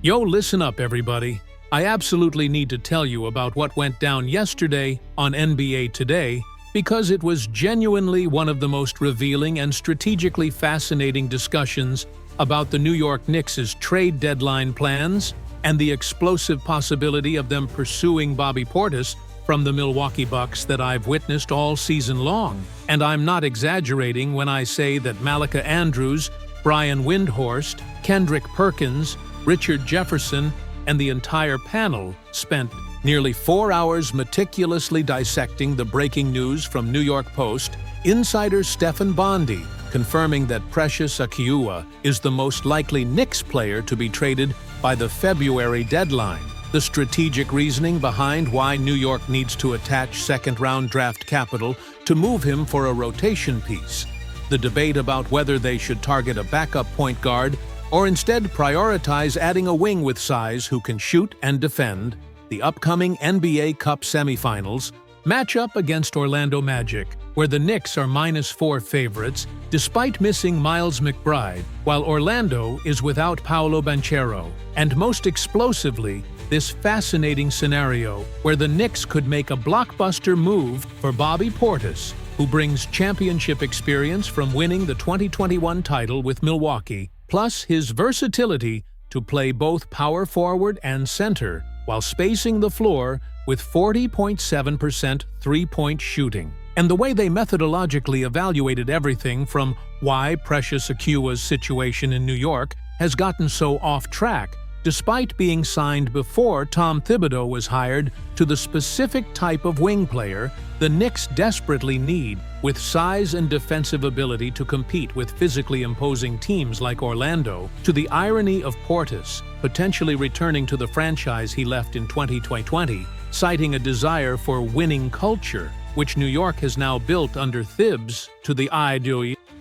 Yo, listen up, everybody. I absolutely need to tell you about what went down yesterday on NBA Today because it was genuinely one of the most revealing and strategically fascinating discussions about the New York Knicks' trade deadline plans and the explosive possibility of them pursuing Bobby Portis from the Milwaukee Bucks that I've witnessed all season long. And I'm not exaggerating when I say that Malika Andrews, Brian Windhorst, Kendrick Perkins, Richard Jefferson, and the entire panel spent nearly 4 hours meticulously dissecting the breaking news from New York Post insider Stefan Bondy, confirming that Precious Achiuwa is the most likely Knicks player to be traded by the February deadline. The strategic reasoning behind why New York needs to attach second-round draft capital to move him for a rotation piece. The debate about whether they should target a backup point guard or instead prioritize adding a wing with size who can shoot and defend. The upcoming NBA Cup semifinals match up against Orlando Magic, where the Knicks are -4 favorites despite missing Miles McBride, while Orlando is without Paolo Banchero. And most explosively, this fascinating scenario where the Knicks could make a blockbuster move for Bobby Portis, who brings championship experience from winning the 2021 title with Milwaukee, plus his versatility to play both power forward and center while spacing the floor with 40.7% three-point shooting. And the way they methodologically evaluated everything from why Precious Achiuwa's situation in New York has gotten so off track, despite being signed before Tom Thibodeau was hired to the specific type of wing player the Knicks desperately need, with size and defensive ability to compete with physically imposing teams like Orlando, to the irony of Portis potentially returning to the franchise he left in 2020, citing a desire for winning culture, which New York has now built under Thibs, to the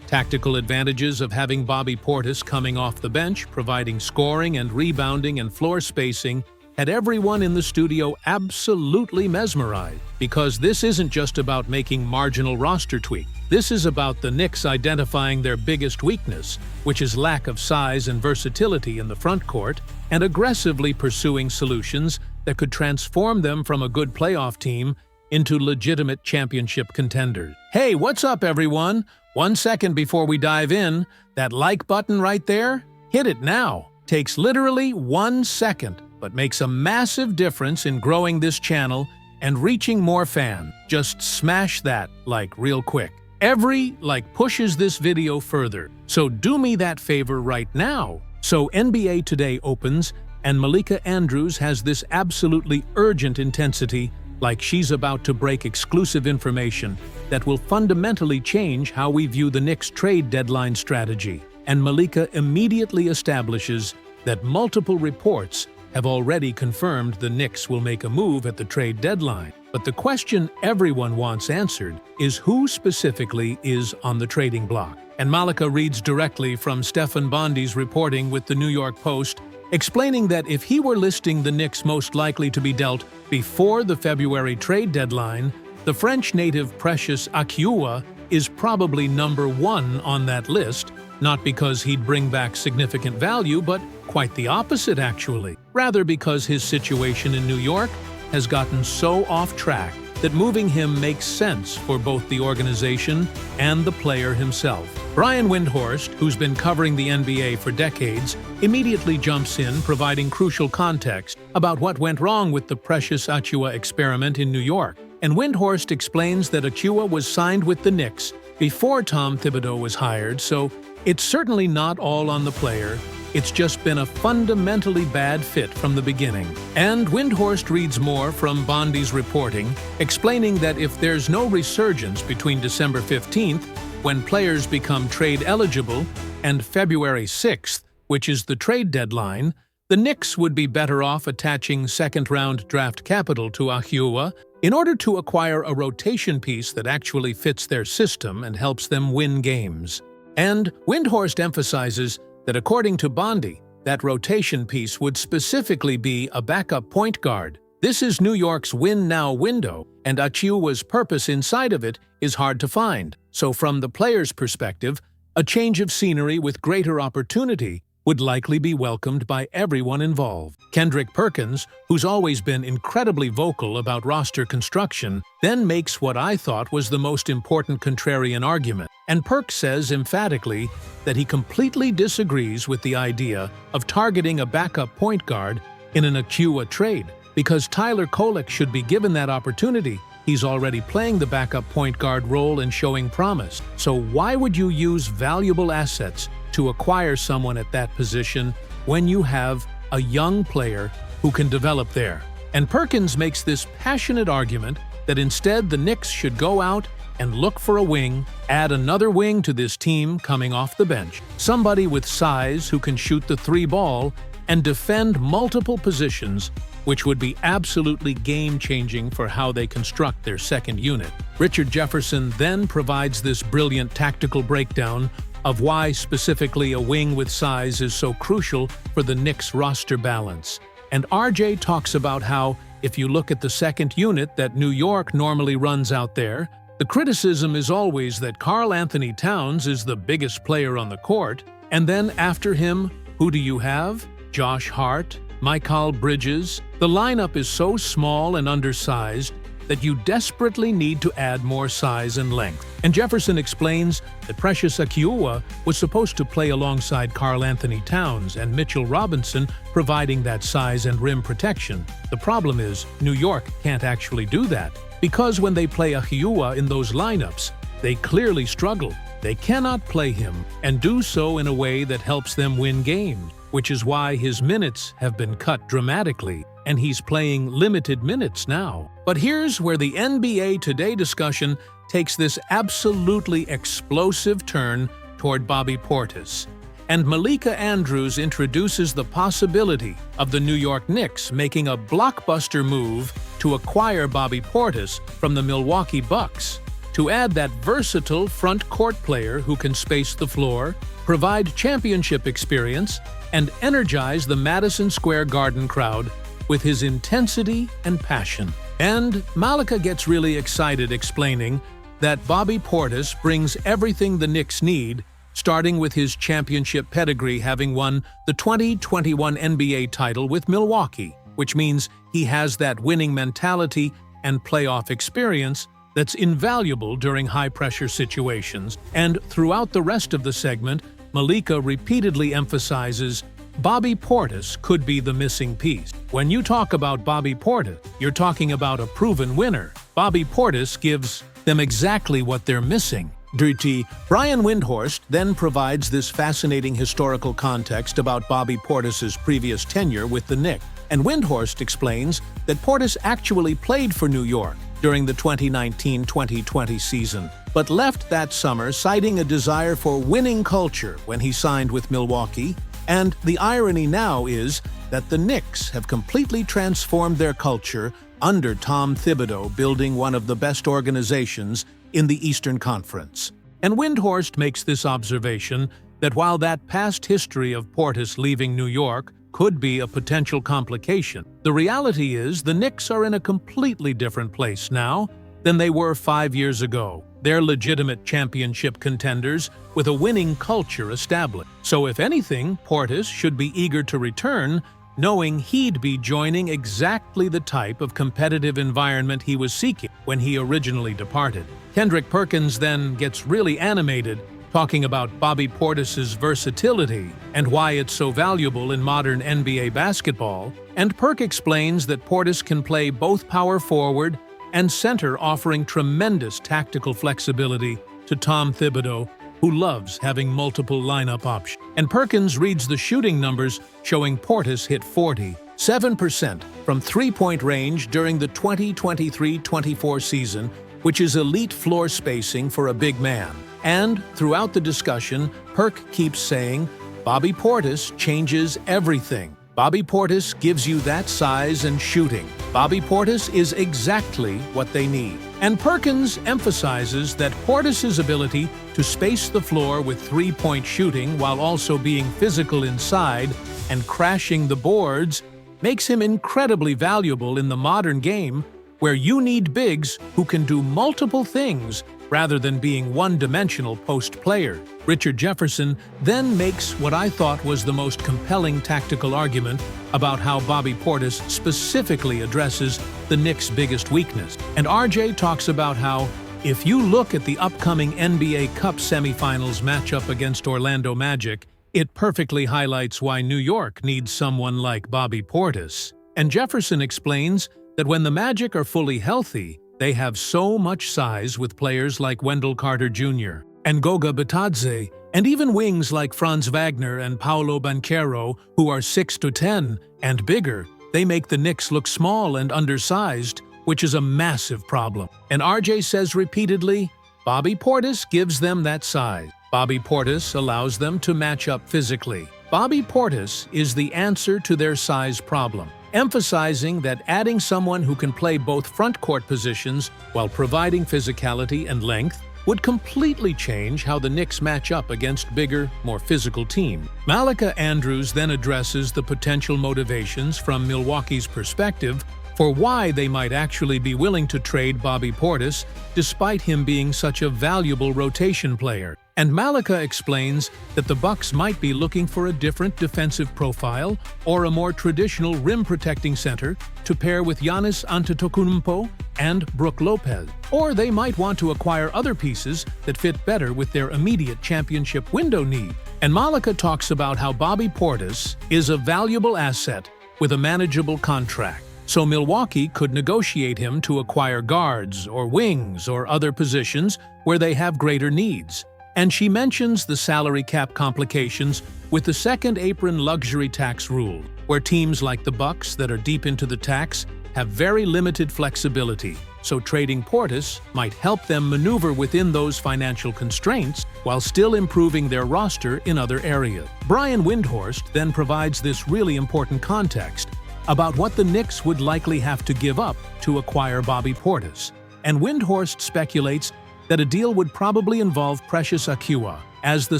tactical advantages of having Bobby Portis coming off the bench, providing scoring and rebounding and floor spacing, had everyone in the studio absolutely mesmerized. Because this isn't just about making marginal roster tweaks. This is about the Knicks identifying their biggest weakness, which is lack of size and versatility in the front court, and aggressively pursuing solutions that could transform them from a good playoff team into legitimate championship contenders. Hey, what's up, everyone? 1 second before we dive in, that like button right there, hit it now. Takes literally 1 second, but makes a massive difference in growing this channel and reaching more fans. Just smash that like real quick. Every like pushes this video further, so do me that favor right now. So NBA Today opens, and Malika Andrews has this absolutely urgent intensity, like she's about to break exclusive information that will fundamentally change how we view the Knicks' trade deadline strategy. And Malika immediately establishes that multiple reports have already confirmed the Knicks will make a move at the trade deadline. But the question everyone wants answered is who specifically is on the trading block. And Malika reads directly from Stefan Bondy's reporting with the New York Post, explaining that if he were listing the Knicks most likely to be dealt before the February trade deadline, the French native Precious Achiuwa is probably number 1 on that list, not because he'd bring back significant value, but quite the opposite actually. Rather because his situation in New York has gotten so off track that moving him makes sense for both the organization and the player himself. Brian Windhorst, who's been covering the NBA for decades, immediately jumps in, providing crucial context about what went wrong with the Precious Achiuwa experiment in New York. And Windhorst explains that Achiuwa was signed with the Knicks before Tom Thibodeau was hired, so it's certainly not all on the player. It's just been a fundamentally bad fit from the beginning. And Windhorst reads more from Bondy's reporting, explaining that if there's no resurgence between December 15th, when players become trade eligible, and February 6th, which is the trade deadline, the Knicks would be better off attaching second-round draft capital to Achiuwa in order to acquire a rotation piece that actually fits their system and helps them win games. And Windhorst emphasizes that according to Bondy, that rotation piece would specifically be a backup point guard. This is New York's win-now window, and Achiuwa's purpose inside of it is hard to find. So from the player's perspective, a change of scenery with greater opportunity would likely be welcomed by everyone involved. Kendrick Perkins, who's always been incredibly vocal about roster construction, then makes what I thought was the most important contrarian argument. And Perk says emphatically that he completely disagrees with the idea of targeting a backup point guard in an Akua trade, because Tyler Kolek should be given that opportunity. He's already playing the backup point guard role and showing promise. So why would you use valuable assets to acquire someone at that position when you have a young player who can develop there? And Perkins makes this passionate argument that instead the Knicks should go out and look for a wing, add another wing to this team coming off the bench, somebody with size who can shoot the three ball and defend multiple positions, which would be absolutely game-changing for how they construct their second unit. Richard Jefferson then provides this brilliant tactical breakdown of why specifically a wing with size is so crucial for the Knicks' roster balance. And RJ talks about how, if you look at the second unit that New York normally runs out there, the criticism is always that Karl Anthony Towns is the biggest player on the court, and then after him, who do you have? Josh Hart, Mikal Bridges. The lineup is so small and undersized that you desperately need to add more size and length. And Jefferson explains that Precious Achiuwa was supposed to play alongside Karl Anthony Towns and Mitchell Robinson, providing that size and rim protection. The problem is, New York can't actually do that, because when they play Achiuwa in those lineups, they clearly struggle. They cannot play him and do so in a way that helps them win games, which is why his minutes have been cut dramatically, and he's playing limited minutes now. But here's where the NBA Today discussion takes this absolutely explosive turn toward Bobby Portis. And Malika Andrews introduces the possibility of the New York Knicks making a blockbuster move to acquire Bobby Portis from the Milwaukee Bucks, to add that versatile front court player who can space the floor, provide championship experience, and energize the Madison Square Garden crowd with his intensity and passion. And Malika gets really excited, explaining that Bobby Portis brings everything the Knicks need, starting with his championship pedigree, having won the 2021 NBA title with Milwaukee, which means he has that winning mentality and playoff experience that's invaluable during high-pressure situations. And throughout the rest of the segment, Malika repeatedly emphasizes Bobby Portis could be the missing piece. When you talk about Bobby Portis, you're talking about a proven winner. Bobby Portis gives them exactly what they're missing. Dirty. Brian Windhorst then provides this fascinating historical context about Bobby Portis's previous tenure with the Knicks. And Windhorst explains that Portis actually played for New York during the 2019-2020 season, but left that summer citing a desire for winning culture when he signed with Milwaukee. And the irony now is that the Knicks have completely transformed their culture under Tom Thibodeau, building one of the best organizations in the Eastern Conference. And Windhorst makes this observation that while that past history of Portis leaving New York could be a potential complication, the reality is the Knicks are in a completely different place now than they were 5 years ago. They're legitimate championship contenders with a winning culture established. So if anything, Portis should be eager to return, knowing he'd be joining exactly the type of competitive environment he was seeking when he originally departed. Kendrick Perkins then gets really animated, talking about Bobby Portis's versatility and why it's so valuable in modern NBA basketball. And Perk explains that Portis can play both power forward and center, offering tremendous tactical flexibility to Tom Thibodeau, who loves having multiple lineup options. And Perkins reads the shooting numbers, showing Portis hit 47% from three-point range during the 2023-24 season, which is elite floor spacing for a big man. And throughout the discussion, Perk keeps saying, Bobby Portis changes everything. Bobby Portis gives you that size and shooting. Bobby Portis is exactly what they need. And Perkins emphasizes that Portis's ability to space the floor with three-point shooting while also being physical inside and crashing the boards makes him incredibly valuable in the modern game, where you need bigs who can do multiple things rather than being one-dimensional post player. Richard Jefferson then makes what I thought was the most compelling tactical argument about how Bobby Portis specifically addresses the Knicks' biggest weakness. And RJ talks about how, if you look at the upcoming NBA Cup semifinals matchup against Orlando Magic, it perfectly highlights why New York needs someone like Bobby Portis. And Jefferson explains that when the Magic are fully healthy, they have so much size with players like Wendell Carter Jr. and Goga Bitadze, and even wings like Franz Wagner and Paolo Banchero, who are 6'10" and bigger. They make the Knicks look small and undersized, which is a massive problem. And RJ says repeatedly, Bobby Portis gives them that size. Bobby Portis allows them to match up physically. Bobby Portis is the answer to their size problem, emphasizing that adding someone who can play both front court positions while providing physicality and length would completely change how the Knicks match up against bigger, more physical teams. Malika Andrews then addresses the potential motivations from Milwaukee's perspective for why they might actually be willing to trade Bobby Portis despite him being such a valuable rotation player. And Malika explains that the Bucks might be looking for a different defensive profile or a more traditional rim-protecting center to pair with Giannis Antetokounmpo and Brook Lopez. Or they might want to acquire other pieces that fit better with their immediate championship window need. And Malika talks about how Bobby Portis is a valuable asset with a manageable contract. So Milwaukee could negotiate him to acquire guards or wings or other positions where they have greater needs. And she mentions the salary cap complications with the second apron luxury tax rule, where teams like the Bucks that are deep into the tax have very limited flexibility. So trading Portis might help them maneuver within those financial constraints while still improving their roster in other areas. Brian Windhorst then provides this really important context about what the Knicks would likely have to give up to acquire Bobby Portis. And Windhorst speculates that a deal would probably involve Precious Achiuwa as the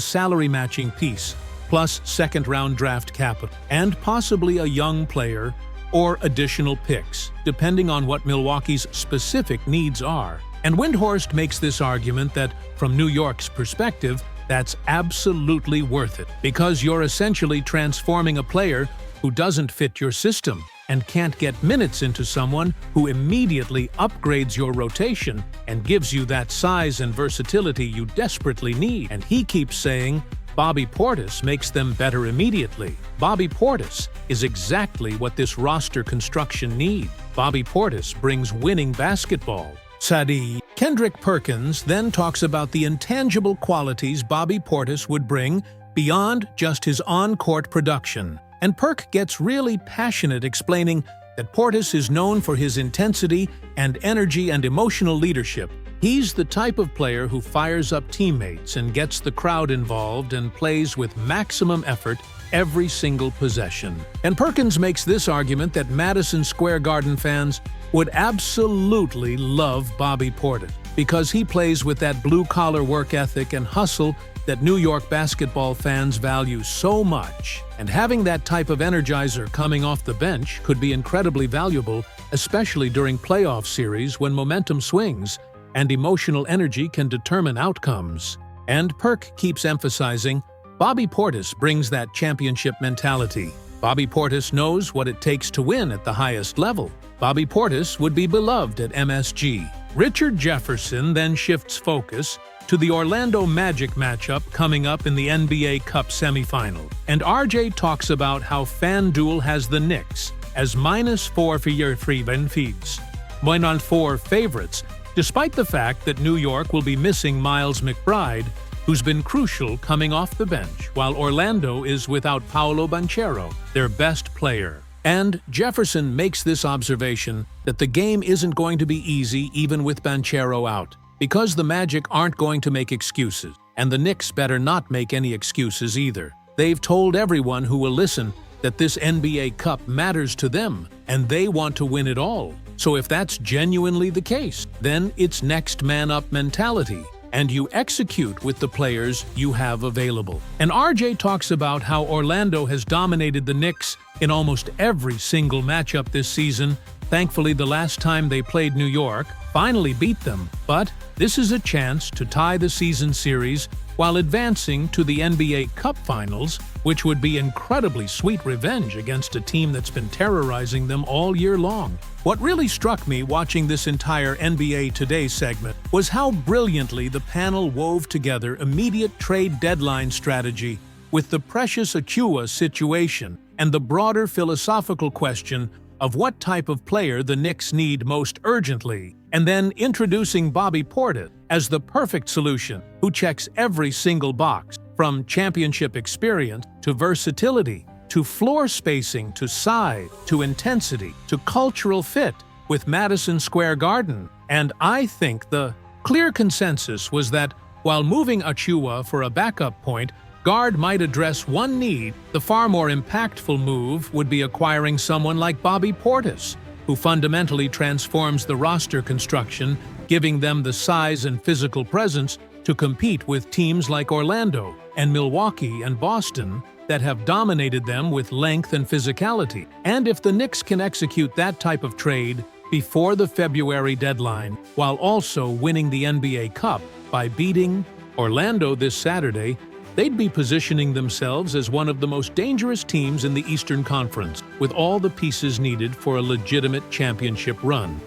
salary-matching piece, plus second-round draft capital, and possibly a young player or additional picks, depending on what Milwaukee's specific needs are. And Windhorst makes this argument that, from New York's perspective, that's absolutely worth it, because you're essentially transforming a player who doesn't fit your system and can't get minutes into someone who immediately upgrades your rotation and gives you that size and versatility you desperately need. And he keeps saying, Bobby Portis makes them better immediately. Bobby Portis is exactly what this roster construction needs. Bobby Portis brings winning basketball. Sadi Kendrick Perkins then talks about the intangible qualities Bobby Portis would bring beyond just his on-court production. And Perk gets really passionate explaining that Portis is known for his intensity and energy and emotional leadership. He's the type of player who fires up teammates and gets the crowd involved and plays with maximum effort every single possession. And Perkins makes this argument that Madison Square Garden fans would absolutely love Bobby Portis because he plays with that blue-collar work ethic and hustle that New York basketball fans value so much. And having that type of energizer coming off the bench could be incredibly valuable, especially during playoff series when momentum swings and emotional energy can determine outcomes. And Perk keeps emphasizing, Bobby Portis brings that championship mentality. Bobby Portis knows what it takes to win at the highest level. Bobby Portis would be beloved at MSG. Richard Jefferson then shifts focus to the Orlando Magic matchup coming up in the NBA Cup semifinal. And RJ talks about how FanDuel has the Knicks as -4 for your free benefits, 1-4 favorites, despite the fact that New York will be missing Miles McBride, who's been crucial coming off the bench, while Orlando is without Paolo Banchero, their best player. And Jefferson makes this observation that the game isn't going to be easy even with Banchero out, because the Magic aren't going to make excuses, and the Knicks better not make any excuses either. They've told everyone who will listen that this NBA Cup matters to them, and they want to win it all. So if that's genuinely the case, then it's next man up mentality, and you execute with the players you have available. And RJ talks about how Orlando has dominated the Knicks in almost every single matchup this season, Thankfully, the last time they played New York finally beat them, but this is a chance to tie the season series while advancing to the NBA Cup Finals, which would be incredibly sweet revenge against a team that's been terrorizing them all year long. What really struck me watching this entire NBA Today segment was how brilliantly the panel wove together immediate trade deadline strategy with the Precious Achiuwa situation and the broader philosophical question of what type of player the Knicks need most urgently, and then introducing Bobby Portis as the perfect solution, who checks every single box, from championship experience to versatility, to floor spacing, to size, to intensity, to cultural fit with Madison Square Garden. And I think the clear consensus was that while moving Achiuwa for a backup point guard might address one need, the far more impactful move would be acquiring someone like Bobby Portis, who fundamentally transforms the roster construction, giving them the size and physical presence to compete with teams like Orlando and Milwaukee and Boston that have dominated them with length and physicality. And if the Knicks can execute that type of trade before the February deadline, while also winning the NBA Cup by beating Orlando this Saturday, they'd be positioning themselves as one of the most dangerous teams in the Eastern Conference, with all the pieces needed for a legitimate championship run.